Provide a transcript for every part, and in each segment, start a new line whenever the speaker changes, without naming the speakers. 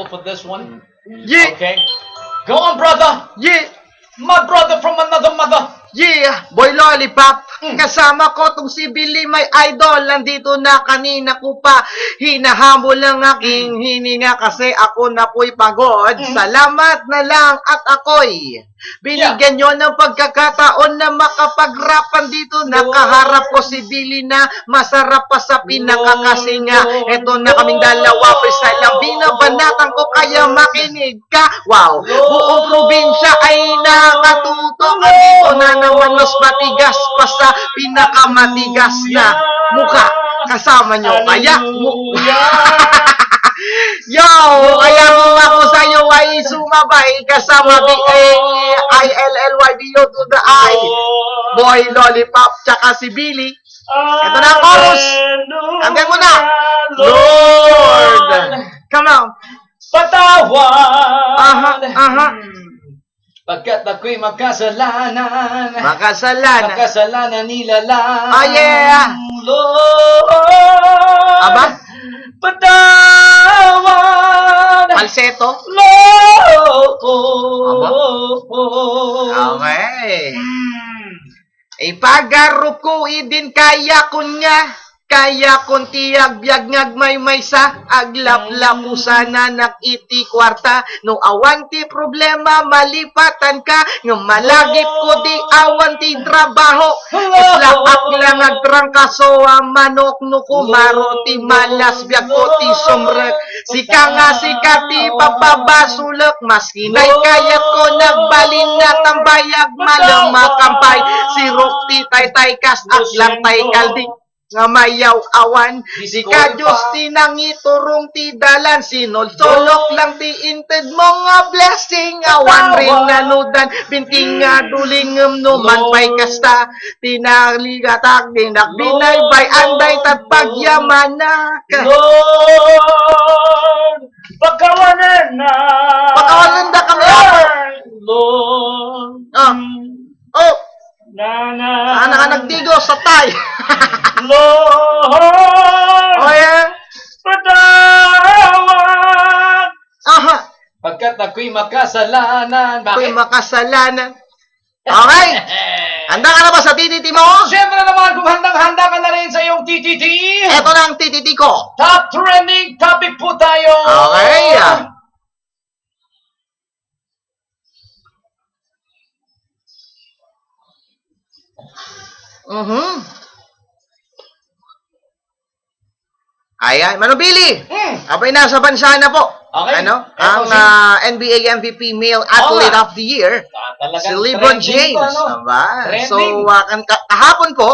for this one.
Yeah,
Okay. Go on, brother.
yeah,
My brother from another mother.
yeah, Boy Lollipop. Kasama ko tong si Billy, may idol. Nandito na kanina ko pa hinahamol ang aking hininga kasi ako na po'y pagod. Salamat na lang at ako'y binigyan nyo ng pagkakataon na makapag-rapan dito. Nakaharap ko si Billy na masarap pa sa pinakakasinga. Eto na kaming dalawa, isa lang binabanatan ko kaya makinig ka. Wow, buong probinsya ay nakatuto. Dito na naman mas matigas pa sa pinakamatigas na mukha. Kasama nyo. Kaya, yo, kaya kung ako sa'yo ay sumabay kasama B-A-I-L-L-Y-B-O to the I. Boy Lollipop, tsaka si Billy. Ito na ang chorus. Hanggang mo na. Lord. Come on.
Patawad.
Aha.
Pagkat ako'y makasalanan.
Makasalanan.
Nila lang.
Oh, yeah.
Lord.
Aba?
Patawad.
Falsetto.
Lord.
Okay. Ipagarup ko idin kaya kunya. Kaya kung tiyag-biyag ngagmay sa aglap-lap ko sana nakiti kwarta. No awan ti problema malipatan ka. Ng malagip ko di awan ti trabaho. Islaak lang agtrangkaso ang manok no kumaro ti malas biyag ko ti sumrek. Sika nga sika ti papabasulok. Mas kinay kayat ko nagbalin na tambayag malamakampay. Sirok ti tay-tay kas at lang tay kaldi. Nga mayaw awan, di ka Diyos tinangiturong ti dalan, sinolsolok lang ti inted mo nga blessing, awan rin nanudan, binting nga dulingem numan pa'y kasta, tinaligatag dinakbinay, bay anday tat pagyamanak.
Lord, pagkawanan na.
Pagkawanan na kami ako.
Lord.
Oh,
Na.
ka nagtigo sa tay.
Lord.
Oh, yeah.
Patawad.
Aha.
Pagkat ako'y makasalanan.
Ako'y
Bakit?
makasalanan. Okay. Handa ka na ba sa TTT mo?
Siyempre naman kung handang-handa ka na rin sa iyong TTT.
Ito na ang TTT ko.
Top trending topic po tayo.
Okay. Ayan, Manubili. Abay nasa bansa na po.
Okay.
Ano?
Eto
Ang
si-
NBA MVP Male Athlete
nga.
of the Year.
Talagang
Si LeBron
trending
James.
to, ano?
Diba? So,
Trending.
kahapon po,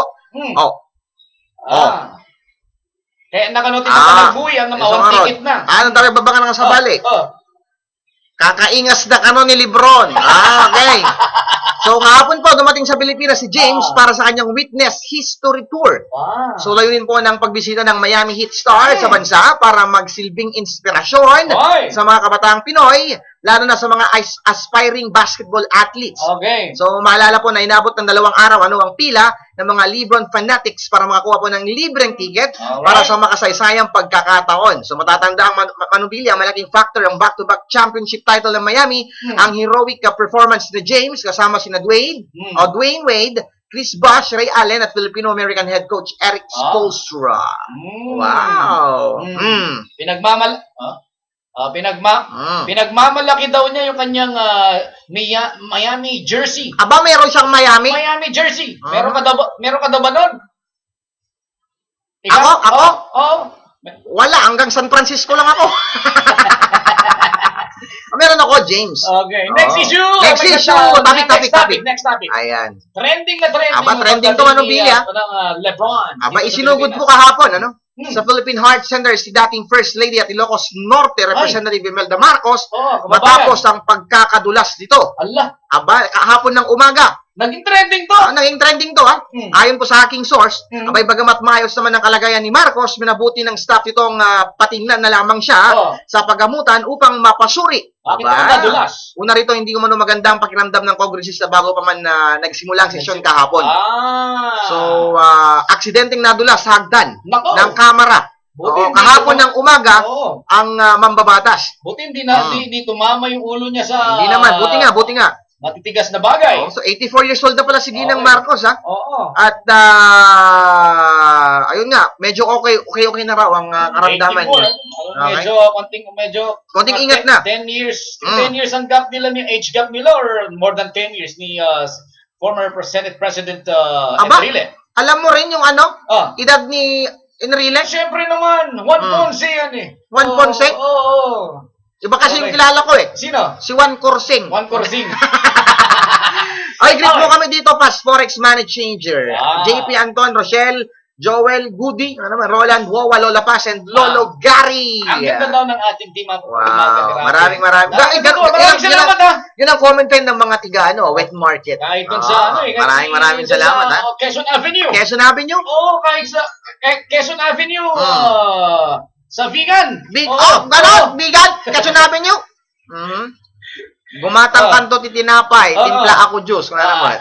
Kaya nakanotin na pa ng buhay ang namawang ticket na.
Anong tayo babangan ng sabali? Kakaingas na kano ni Lebron. Okay. So, kahapon po, dumating sa Pilipinas si James para sa kanyang Witness History Tour. So, layunin po ng pagbisita ng Miami Heat Star sa bansa para magsilbing inspirasyon sa mga kabataang Pinoy, lalo na sa mga aspiring basketball athletes.
Okay.
So, maalala po na inabot ng 2 araw ang pila ng mga Lebron fanatics para makakuha po ng libreng ticket para sa makasaysayang pagkakataon. So, matatanda ang Manubilya, malaking factor ang back-to-back championship title ng Miami, ang heroic performance ni James kasama sina Dwayne Wade, Chris Bosh, Ray Allen at Filipino-American head coach Eric Spoelstra. Wow.
Pinagmamalaki daw niya yung kanyang Miami jersey.
Aba, meron siyang Miami?
Miami jersey. Meron ka daw ba nun?
Ako?
Oo.
Wala, hanggang San Francisco lang ako. Meron ako, James.
Okay. Next issue.
Next issue. Topic.
Next topic.
Ayan.
Trending na trending.
Aba, trending to, Manubilla.
Lebron.
Aba, isinugod po kahapon, ano? Sa Philippine Heart Center, si dating First Lady at Ilocos Norte, Representative Imelda Marcos, matapos ang pagkakadulas dito.
Allah.
Aba, kahapon ng umaga.
Naging trending to.
Naging trending to, Ayon po sa aking source, abay bagamat maayos naman ang kalagayan ni Marcos, minabuti ng staff itong patingnan na lamang siya sa paggamutan upang mapasuri.
Bakit ang nadulas?
Una rito, hindi ko man maganda ang pakiramdam ng kongresista bago pa man nagsimula ang sesyon kahapon. So, aksidenteng nadulas sa hagdan ng kamera
Buti
Oo,
hindi
kahapon
tumama-
ng umaga,
Oo.
ang mambabatas.
Buti hindi na,
Ah.
di tumama yung ulo niya sa...
Hindi naman, buti nga.
Matitigas na bagay.
Oh, so 84 years old na pala si Ginang
Okay.
Marcos, ha?
Oo.
At ayun nga, medyo okay na raw ang karamdaman
84.
niya. Okay. Konting ingat na.
10 years. 10 years ang gap nila, yung age gap nila, or more than 10 years ni former Senate President
Aba?
Enrile.
Alam mo rin yung
Ah.
edad ni Enrile?
Siyempre naman, Juan Ponce yan eh.
Juan
Oo,
Ponce?
Oo.
Iba kasi yung
Okay.
kilala ko eh.
Sino?
Si Juan Corsing.
Juan Corsing.
Ay, greet mo
Okay.
kami dito, Past Forex Manage Changer.
Wow.
JP Anton, Rochelle, Joel, Goody, Roland, Wawa, Lola Paz, and Lolo Gary.
Ang ganda daw ng ating team.
Wow, maraming.
Maraming salamat ha.
Yun ang comment din ng mga tiga, wet market.
Kahit dun sa
Maraming salamat, ha.
Quezon Avenue.
Quezon Avenue?
Oo, kahit sa Quezon Avenue. Sa vegan.
Ganon, bigan, Quezon Avenue. Gumatang kanto ti tinapay, timpla ako juice, kung ano naman.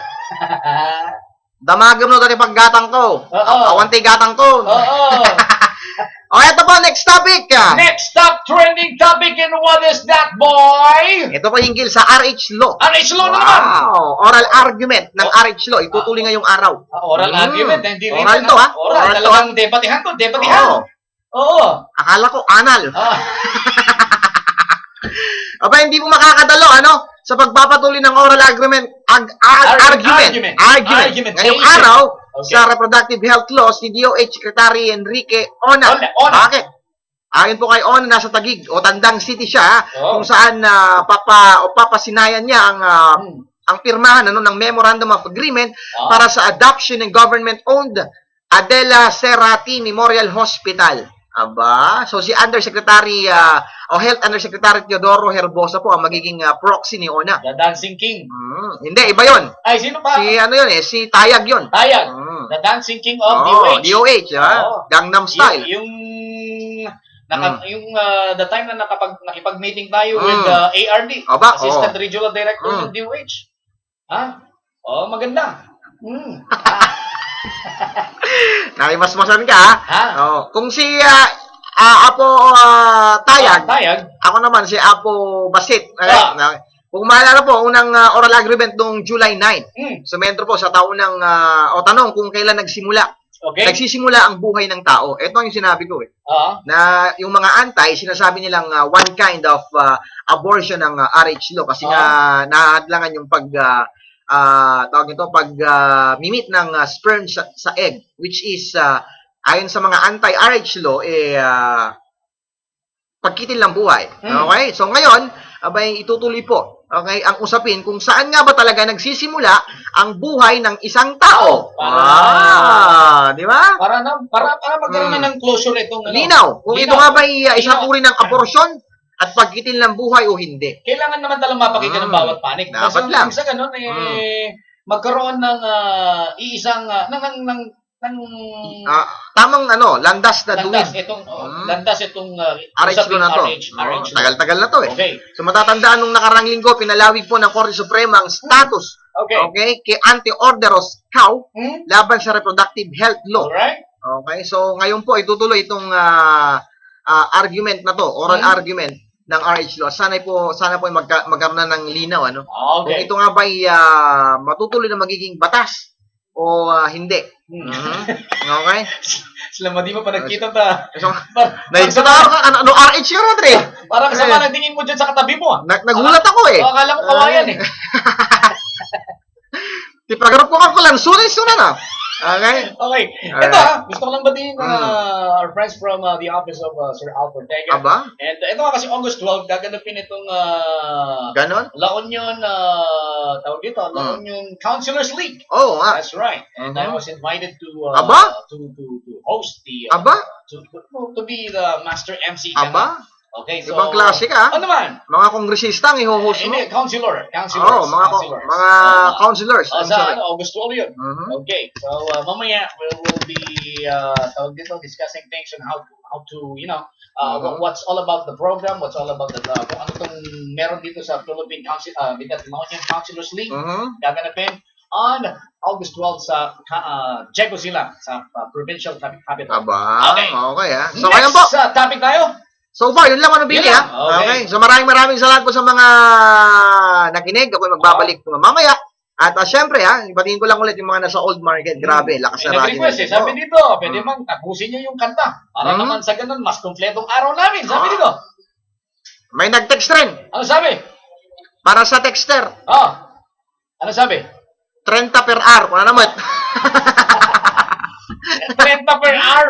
Damagam no dati paggatang ko. Awante gatang ko.
Oo.
O, eto po, next topic.
Next up, trending topic, and what is that, boy?
Ito po hinggil sa RH Law.
RH Law naman.
Wow, oral argument ng RH Law. Itutuloy ngayong araw.
Oral argument, hindi rin.
Oral to, ha?
Oral, talagang debatihan to, debatihan. Oo.
Akala ko anal.
Ah.
Aba, hindi po makakadalo, sa pagpapatuloy ng oral argument, argument. Ngayong araw, sa Reproductive Health Law, si DOH Secretary Enrique Ona. Bakit? Ayon po kay Ona, nasa Taguig o Tandang City siya, kung saan papasinayan niya ang pirmahan ng Memorandum of Agreement para sa adoption ng government-owned Adela Cerati Memorial Hospital. Aba, so si Undersecretary Health Undersecretary Teodoro Herbosa po ang magiging proxy ni Ona.
The Dancing King.
Hindi, iba yon.
Ay, sino pa?
Si Tayag yon.
Tayag. The Dancing King of DOH.
DOH, Gangnam Style.
Yung the time na nakipag-meeting tayo with ARD,
Aba,
Assistant Regional Director ng DOH. Maganda.
Nakimasmasan ka, ha? Kung si Apo Tayag, ako naman si Apo Basit. Kung maalala po, unang oral agreement noong July 9. Sumentro po sa taon ng, tanong kung kailan nagsimula.
Okay.
Nagsisimula ang buhay ng tao. Ito ang sinabi ko na yung mga anti, sinasabi nilang one kind of abortion ng RH Law kasi nga nahadlangan yung mimit ng sperm sa egg, which is ayon sa mga anti-RH law pagkitil ng buhay. Okay? So ngayon, itutuloy po. Okay, ang usapin kung saan nga ba talaga nagsisimula ang buhay ng isang tao. Di ba?
Para magkaroon na ng closure itong
linaw. Kung ito nga ba isang uri ng abortion at pagkitil ng buhay o hindi.
Kailangan naman talagang mapakita ng bawat panig.
Dapat lang.
Sa ganun, magkaroon ng iisang,
tamang landas na duwid.
Landas itong
RH Law na to. Tagal-tagal na to eh.
Okay.
So matatandaan nung nakarang linggo, pinalawig po ng Korte Suprema ang status kay Anti-Orderos Cow laban sa Reproductive Health Law.
Alright.
Okay, so ngayon po itutuloy itong argument na to, oral argument ng RH Law. Sana po magkaroon na ng linaw kung ito nga ba matutuloy na magiging batas o hindi. Okay?
Sila di mo pa nagkita ta.
Naigsa ka, RH yun, Rodri?
Parang kasama ng tingin mo dyan sa katabi mo.
Nagulat ako eh.
Akala ko kawayan eh.
Tipagarap ko ka lang, sunay-sunay na. Okay?
Okay. Ito gusto ko lang batiin our friends from the office of Sir Alfred Tega.
Aba?
And ito nga kasi August 12, gaganapin itong
Ganon?
La Union, tawag dito, La Union Councilors League.
Oh, nga.
That's right. And I was invited to
Aba?
to host the
Aba?
to be the master MC.
Aba?
Okay, so
Ibang klase ka.
Ano naman?
Mga kongresista ang i-host mo.
Hindi, councilors.
Mga councilors.
Sa August 12 yun. Okay, so mamaya we'll be tawag dito, discussing things on how to what's all about the program, what's all about the kung ano itong meron dito sa Philippine Council, La Union Councilors League. Gaganapin. on August 12 sa Jego Sila, sa provincial capital.
Aba,
Okay.
okay ha. So, ayan po.
Next topic tayo.
So far, yun lang ano Billy
Yun lang.
ha.
Okay.
So maraming salamat po sa mga nakinig. Ako magbabalik mamaya. At syempre ha, ipatingin ko lang ulit yung mga nasa old market. Grabe, lakas na radyo.
Nag-request sabi dito, pwede mang tapusin nyo yung kanta. Para naman sa ganun, mas kumpletong araw namin. Sabi dito.
May nag-text rin.
Ano sabi?
Para sa texter,
Ano sabi?
30 per hour. Kung ano naman.
30 per hour.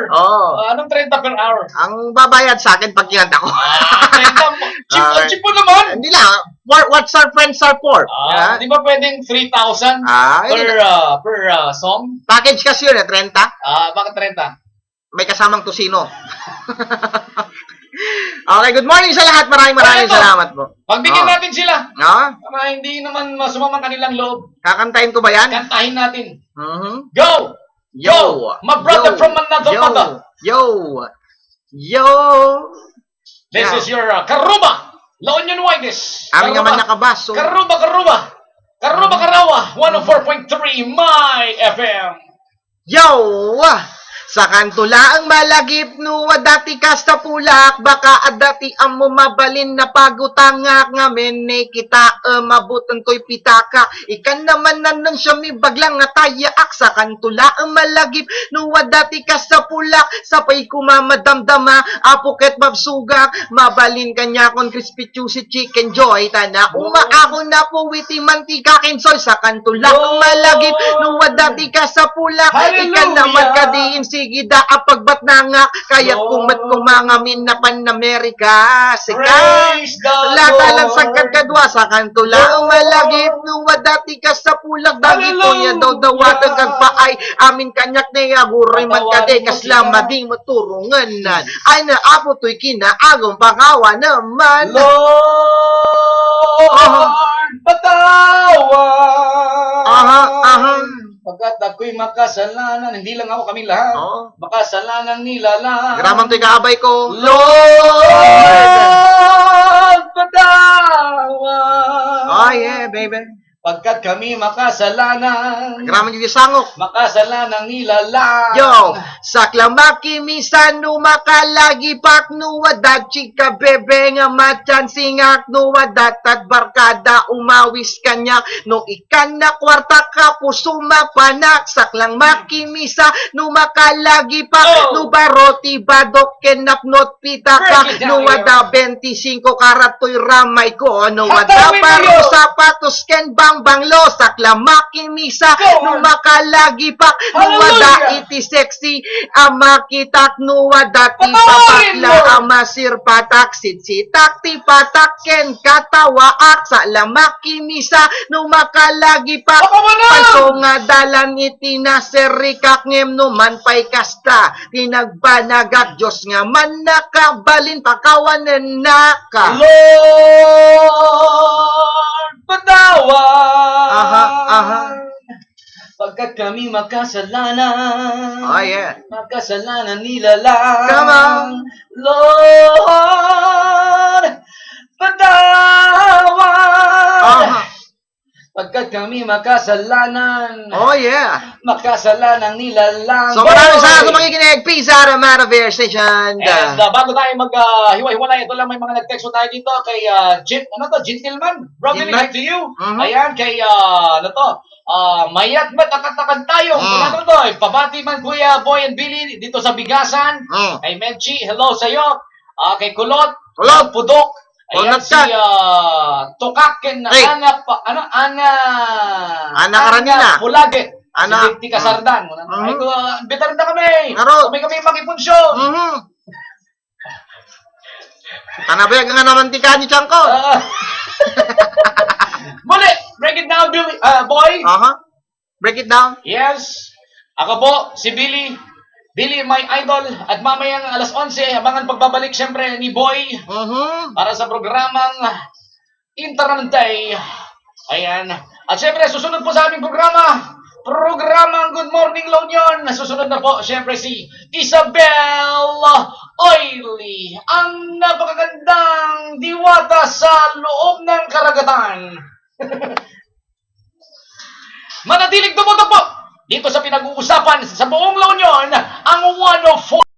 Anong 30 per hour?
Ang babayad sa akin pag kinanta ko.
30. Cheap po naman.
Hindi lang. What's our friends are for?
Di ba pwedeng 3,000 per song?
Package kasi yun 30.
Bakit 30?
May kasamang tusino. Okay, good morning sa lahat. Maraming salamat po.
Pagbigyan natin sila.
Para
hindi naman masumamang kanilang loob.
Kakantahin ko ba yan?
Kantahin natin.
Go!
Yo! My brother from another mother.
Yo!
This is your Karuba. La Union Wides.
Aming naman nakabaso.
Karuba. Karawa. 104.3 My FM.
Yo! Sa kantula ang malagip nuwa dati kasta pulak baka adati ang mumabalin na pagutangak ngamen kita mabutan ko'y pitaka ikan naman nanang siya mi baglang nga tayaak sa kantula ang malagip nuwa dati kasta pulak sapay kumamadamdama apuket mabsugak mabalin kanya kon crispy juicy chicken joy tana umaako na po witi mantika kinsoy sa kantula ang malagip nuwa dati kasta pulak ikan naman kadiin sige da apagbat na nga kaya't kumat kumangamin na Pan-Amerika sikat latalan sa kagkadwa sa kantula ang malagip nuwa dati ka sa pulag dagito niya daw dawatag kag paay amin kanyak na yaguroy man kade kasla mading maturungan nan ay naapo to'y kinaagong pangawa naman
Lord patawa pagkat ako'y makasalanan, hindi lang ako, kami lahat. Makasalanan nila lang.
Gramang to'y kaabay ko.
Lord, patawa.
Oh yeah, baby.
Pagkat kami makasalanan.
Gramang yung sangok.
Makasalanan nila lang.
Yo, saklamaki misan makalagi pak nuwadat chika bebe nga machan singak nuwadat at barkada umawis kanya no ikan na kwarta ka puso mapanak saklang makimisa no makalagi pak no baroti badok kenapnot pitaka nuwada 25 karatoy ramay ko nuwada paro sapatos ken banglo saklamaki misa no makalagi pak nuwada iti sexy ama kitak nuwada ti papakla ama sirpatak sitsitak ti pataken katawaak sa lamaki misa no makalagi pak panso nga dalan iti naserikak ngem no man pay kasta tinagbanagak Diyos nga man nakabalin pakawanan naka
Lord patawa pagkat kami makasalanan makasalanan nila lang
come on
Lord patawa pagkat kami makasalanan makasalanan nila lang
so maraming salamat sa makikinig Pizza Ramada Bear Station
and bago tayo mag-hiwa-hiwalay ito lang may mga nag-text tayo dito kay Gentleman brotherly night to you ayan kay mayat ba't akatakad tayo ano to pabati man Kuya Boy and Billy dito sa Bigasan kay Menchi hello sa'yo kay Kulot Pudok ayan si Tukaken Ana
Karanina
Pulaget si Dikti Kasardan ay ko bitar na kami makipunsyon
Kanabay nga naman tika ni Chanko
muli break it down Billy Boy
break it down
yes ako po si Billy my idol at mamayang alas 11 abangan pagbabalik syempre ni Boy para sa programang Internet ayan at syempre susunod po sa aming programang Good Morning La Union susunod na po syempre si Isabel Oily ang napakagandang diwata sa loob ng karagatan manatiling tumutok po dito sa pinag-uusapan sa buong La Union, ang 104